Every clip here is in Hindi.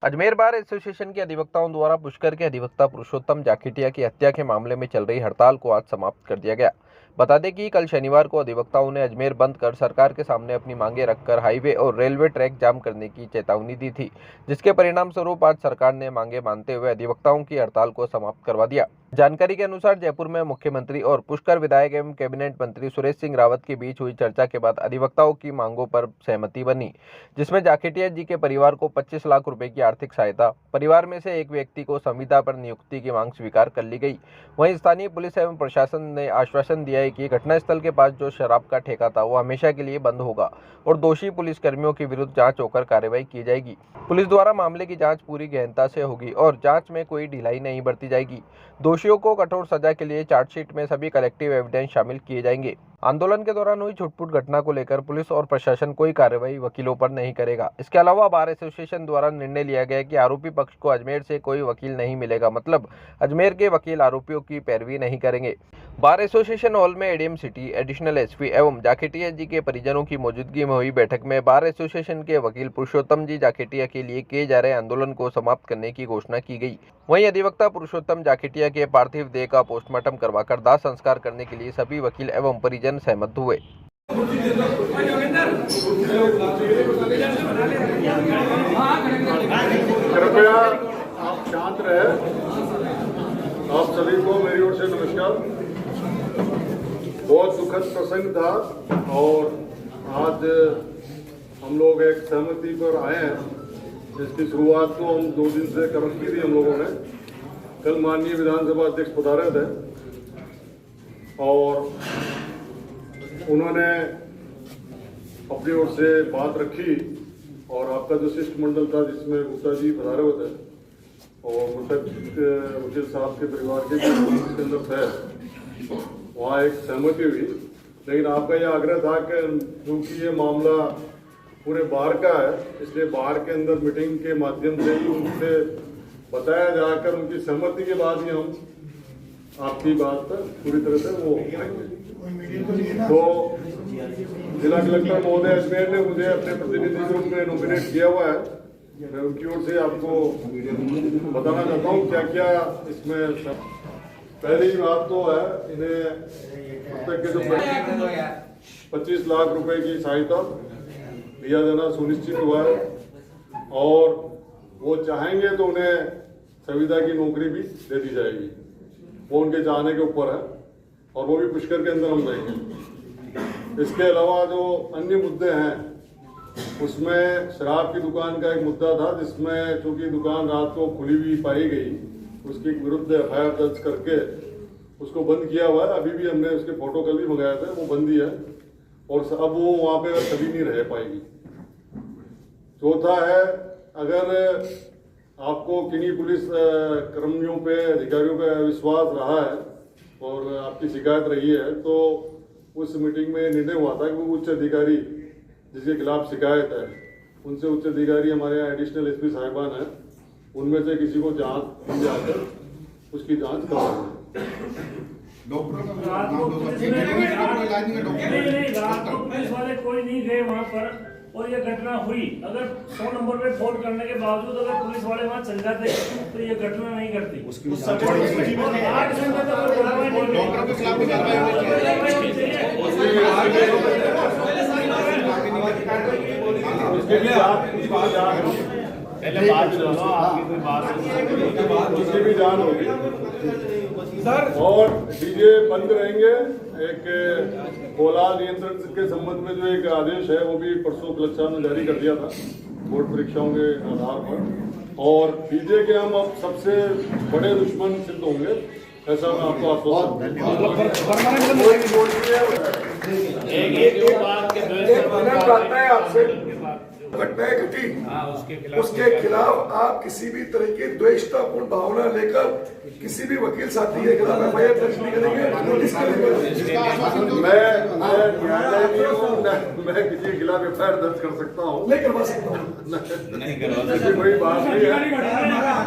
अजमेर बार एसोसिएशन के अधिवक्ताओं द्वारा पुष्कर के अधिवक्ता पुरुषोत्तम जाखिटिया की हत्या के मामले में चल रही हड़ताल को आज समाप्त कर दिया गया। बता दें कि कल शनिवार को अधिवक्ताओं ने अजमेर बंद कर सरकार के सामने अपनी मांगे रखकर हाईवे और रेलवे ट्रैक जाम करने की चेतावनी दी थी, जिसके परिणाम स्वरूप आज सरकार ने मांगे मानते हुए अधिवक्ताओं की हड़ताल को समाप्त करवा दिया। जानकारी के अनुसार जयपुर में मुख्यमंत्री और पुष्कर विधायक एवं कैबिनेट मंत्री सुरेश सिंह रावत के बीच हुई चर्चा के बाद अधिवक्ताओं की मांगों पर सहमति बनी, जिसमें जाखिटिया जी के परिवार को 25 लाख रुपए की आर्थिक सहायता, परिवार में से एक व्यक्ति को संविदा पर नियुक्ति की मांग स्वीकार कर ली गई। वहीं स्थानीय पुलिस एवं प्रशासन ने आश्वासन दिया है कि घटनास्थल के पास जो शराब का ठेका था वो हमेशा के लिए बंद होगा और दोषी पुलिसकर्मियों के विरुद्ध जांच होकर कार्रवाई की जाएगी। पुलिस द्वारा मामले की जांच पूरी गहनता से होगी और जांच में कोई ढिलाई नहीं बरती जाएगी। दोषियों को कठोर सजा के लिए चार्जशीट में सभी कलेक्टिव एविडेंस शामिल किए जाएंगे। आंदोलन के दौरान हुई छुटपुट घटना को लेकर पुलिस और प्रशासन कोई कार्रवाई वकीलों पर नहीं करेगा। इसके अलावा बार एसोसिएशन द्वारा निर्णय लिया गया कि आरोपी पक्ष को अजमेर से कोई वकील नहीं मिलेगा, मतलब अजमेर के वकील आरोपियों की पैरवी नहीं करेंगे। बार एसोसिएशन हॉल में एडीएम सिटी, एडिशनल एसपी एवं जाखिटिया जी के परिजनों की मौजूदगी में हुई बैठक में बार एसोसिएशन के वकील पुरुषोत्तम जी जाखिटिया के लिए किए जा रहे आंदोलन को समाप्त करने की घोषणा की गई। वहीं अधिवक्ता पुरुषोत्तम जाखिटिया के पार्थिव देह का पोस्टमार्टम करवाकर दाह संस्कार करने के लिए सभी वकील एवं परिजन सहमत हुए। कृपया आप शांत रहे। आप सभी को मेरी ओर से नमस्कार। बहुत दुखद प्रसंग था और आज हम लोग एक सहमति पर आए हैं, जिसकी शुरुआत तो हम 2 दिन से कर रखी थी हम लोगों ने। कल माननीय विधानसभा अध्यक्ष पधारे थे और उन्होंने अपनी ओर से बात रखी और आपका जो शिष्टमंडल था जिसमें गुप्ता जी पधारे हुए थे और मृतक वकील साहब के परिवार के इसके अंदर थे, वहाँ एक सहमति हुई। लेकिन आपका यह आग्रह था कि क्योंकि ये मामला पूरे बार का है, इसलिए बार के अंदर मीटिंग के माध्यम से ही उनसे बताया जाकर उनकी सहमति के बाद ही हम आपकी बात पर पूरी तरह से वो करेंगे। तो जिला कलेक्टर महोदय अजमेर ने मुझे अपने प्रतिनिधि के रूप में नॉमिनेट किया हुआ है। मैं उनकी ओर से आपको बताना चाहता हूँ क्या क्या इसमें। पहली बात तो है, इन्हें अब तक के जो 25 लाख रुपए की सहायता दिया जाना सुनिश्चित हुआ है और वो चाहेंगे तो उन्हें संविदा की नौकरी भी दे दी जाएगी। वो उनके चाहने के ऊपर है और वो भी पुष्कर के अंदर हम देंगे। इसके अलावा जो अन्य मुद्दे हैं उसमें शराब की दुकान का एक मुद्दा था, जिसमें चूंकि दुकान रात को खुली हुई पाई गई, उसके विरुद्ध एफआईआर दर्ज करके उसको बंद किया हुआ है। अभी भी हमने उसके फोटो कल भी मंगाए थे, वो बंद ही है और अब वो वहाँ पे कभी नहीं रह पाएगी। चौथा है, अगर आपको किन्हीं पुलिस कर्मियों पे, अधिकारियों पे विश्वास रहा है और आपकी शिकायत रही है, तो उस मीटिंग में निर्णय हुआ था कि वो उच्च अधिकारी जिसके खिलाफ शिकायत है, उनसे उच्च अधिकारी हमारे यहाँ एडिशनल एसपी साहिबान हैं, उनमें से किसी को जांच दी जाकर उसकी जांच करवाएंगे। पुलिस वाले कोई नहीं गए वहाँ पर और ये घटना हुई। अगर 100 नंबर पे फोन करने के बावजूद अगर पुलिस वाले वहाँ चल जाते तो ये घटना नहीं करती। उसकी भी जान होगी और डीजे बंद रहेंगे। एक कोलाहल नियंत्रण के संबंध में जो एक आदेश है वो भी परसों कलेक्टर ने जारी कर दिया था बोर्ड परीक्षाओं के आधार पर, और डीजे के हम अब सबसे बड़े दुश्मन सिद्ध होंगे, ऐसा मैं आपको आश्वासन घटनाएं घटी उसके खिलाफ आप किसी भी तरह की द्वेषतापूर्ण भावना लेकर किसी भी वकील साथी के खिलाफ एफआईआर दर्ज नहीं करेंगे। मैं न्यायालय नहीं हूँ, मैं किसी के खिलाफ एफआईआर दर्ज कर सकता हूँ, नहीं करवा सकता हूँ, ऐसी कोई बात नहीं है।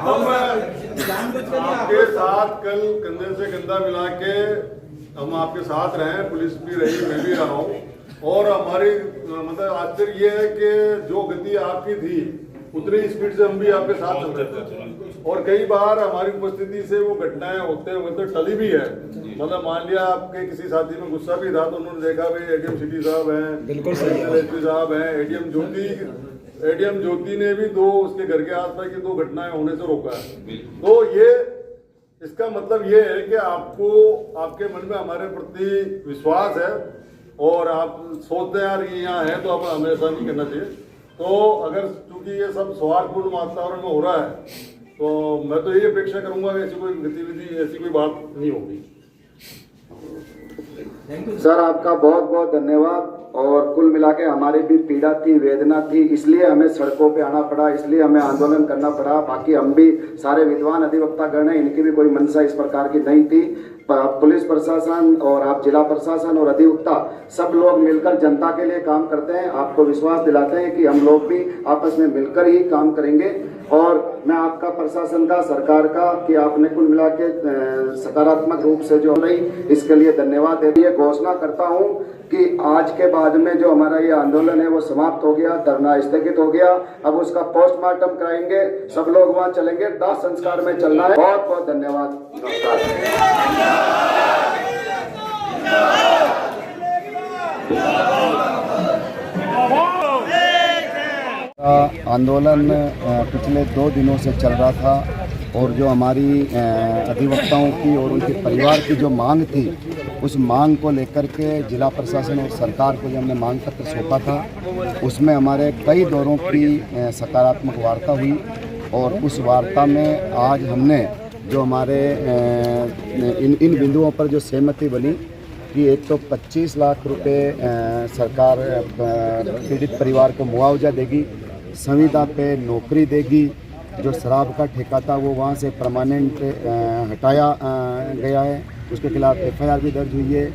हम आपके साथ कल कंधे से कंधा मिला के हम आपके साथ रहे, पुलिस भी रही, मैं भी रहा हूँ और हमारी मतलब आश्चर्य ये है कि जो गति आपकी थी उतनी स्पीड से हम भी आपके साथ चल रहे थे। और कई बार हमारी उपस्थिति से वो घटनाएं होते हुए तो टली भी है। मतलब मान लिया आपके किसी साथी में गुस्सा भी था तो उन्होंने देखा भाई एडीएम सिटी साहब हैं, बिल्कुल एसपी साहब हैं, एडीएम ज्योति ने भी दो उसके घर के आसपास की 2 घटनाएं होने से रोका है। तो ये इसका मतलब ये है कि आपको आपके मन में हमारे प्रति विश्वास है और आप सोचते हैं यार ये यहाँ है तो अब हमें ऐसा नहीं करना चाहिए। तो अगर चूंकि ये सब सौहार्दपूर्ण वातावरण में हो रहा है तो मैं तो यही अपेक्षा करूंगा कि ऐसी कोई गतिविधि ऐसी कोई बात नहीं होगी। सर आपका बहुत बहुत धन्यवाद। और कुल मिला के हमारी भी पीड़ा थी, वेदना थी, इसलिए हमें सड़कों पे आना पड़ा, इसलिए हमें आंदोलन करना पड़ा। बाकी हम भी सारे विद्वान अधिवक्ता गण हैं, इनकी भी कोई मंशा इस प्रकार की नहीं थी। पुलिस प्रशासन और आप जिला प्रशासन और अधिवक्ता सब लोग मिलकर जनता के लिए काम करते हैं। आपको विश्वास दिलाते हैं कि हम लोग भी आपस में मिलकर ही काम करेंगे। और मैं आपका प्रशासन का, सरकार का कि आपने कुल मिला के सकारात्मक रूप से जो रही इसके लिए धन्यवाद दे दिए। घोषणा करता हूं कि आज के बाद में जो हमारा ये आंदोलन है वो समाप्त हो गया, धरना स्थगित हो गया। अब उसका पोस्टमार्टम कराएंगे, सब लोग वहां चलेंगे, दाह संस्कार में चलना है। बहुत बहुत धन्यवाद, नमस्कार। आंदोलन पिछले 2 दिनों से चल रहा था और जो हमारी अधिवक्ताओं की और उनके परिवार की जो मांग थी उस मांग को लेकर के जिला प्रशासन और सरकार को जो हमने मांग पत्र सौंपा था उसमें हमारे कई दौरों की सकारात्मक वार्ता हुई। और उस वार्ता में आज हमने जो हमारे इन बिंदुओं पर जो सहमति बनी कि एक तो 25 लाख रुपए सरकार पीड़ित परिवार को मुआवजा देगी, संविदा पे नौकरी देगी, जो शराब का ठेका था वो वहाँ से परमानेंट हटाया गया है, उसके खिलाफ FIR भी दर्ज हुई है।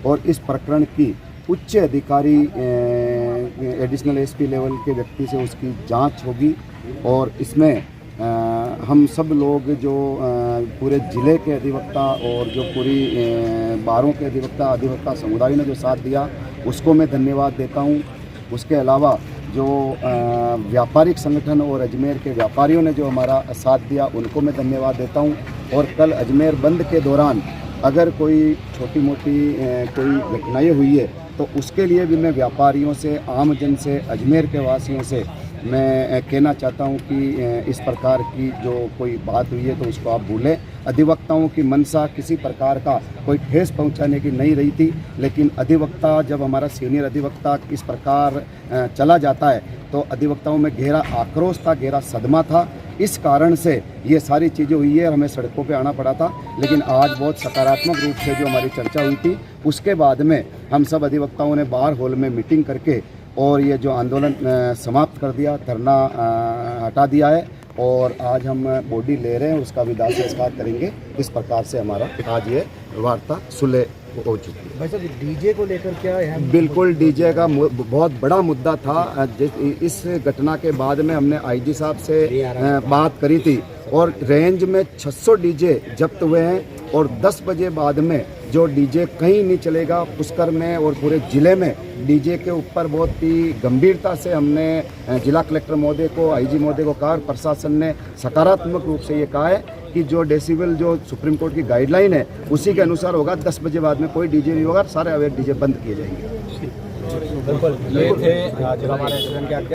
और इस प्रकरण की उच्च अधिकारी एडिशनल SP लेवल के व्यक्ति से उसकी जांच होगी। और इसमें हम सब लोग जो पूरे ज़िले के अधिवक्ता और जो पूरी बारों के अधिवक्ता समुदाय ने जो साथ दिया उसको मैं धन्यवाद देता हूँ। उसके अलावा जो व्यापारिक संगठन और अजमेर के व्यापारियों ने जो हमारा साथ दिया उनको मैं धन्यवाद देता हूँ। और कल अजमेर बंद के दौरान अगर कोई छोटी मोटी कोई घटनाएँ हुई है तो उसके लिए भी मैं व्यापारियों से, आम जन से, अजमेर के वासियों से मैं कहना चाहता हूं कि इस प्रकार की जो कोई बात हुई है तो उसको आप भूलें। अधिवक्ताओं की मंशा किसी प्रकार का कोई ठेस पहुंचाने की नहीं रही थी, लेकिन अधिवक्ता जब हमारा सीनियर अधिवक्ता इस प्रकार चला जाता है तो अधिवक्ताओं में गहरा आक्रोश था, गहरा सदमा था। इस कारण से ये सारी चीज़ें हुई है, हमें सड़कों पे आना पड़ा था। लेकिन आज बहुत सकारात्मक रूप से जो हमारी चर्चा हुई थी उसके बाद में हम सब अधिवक्ताओं ने बार हॉल में मीटिंग करके और ये जो आंदोलन समाप्त कर दिया, धरना हटा दिया है। और आज हम बॉडी ले रहे हैं, उसका विदाई संस्कार करेंगे। इस प्रकार से हमारा आज ये वार्ता सुलह हो चुकी है। भाई साहब डीजे को लेकर क्या है? बिल्कुल डीजे का बहुत बड़ा मुद्दा था। इस घटना के बाद में हमने IG साहब से बात करी थी और रेंज में 600 डीजे जब्त हुए हैं। और 10 बजे बाद में जो डीजे कहीं नहीं चलेगा, पुष्कर में और पूरे ज़िले में डीजे के ऊपर बहुत ही गंभीरता से हमने जिला कलेक्टर महोदय को, IG महोदय को कहा। प्रशासन ने सकारात्मक रूप से ये कहा है कि जो डेसिबल जो सुप्रीम कोर्ट की गाइडलाइन है उसी के अनुसार होगा। 10 बजे बाद में कोई डीजे नहीं होगा, सारे अवैध डीजे बंद किए जाएंगे। बिल्कुल ये थे जो हमारे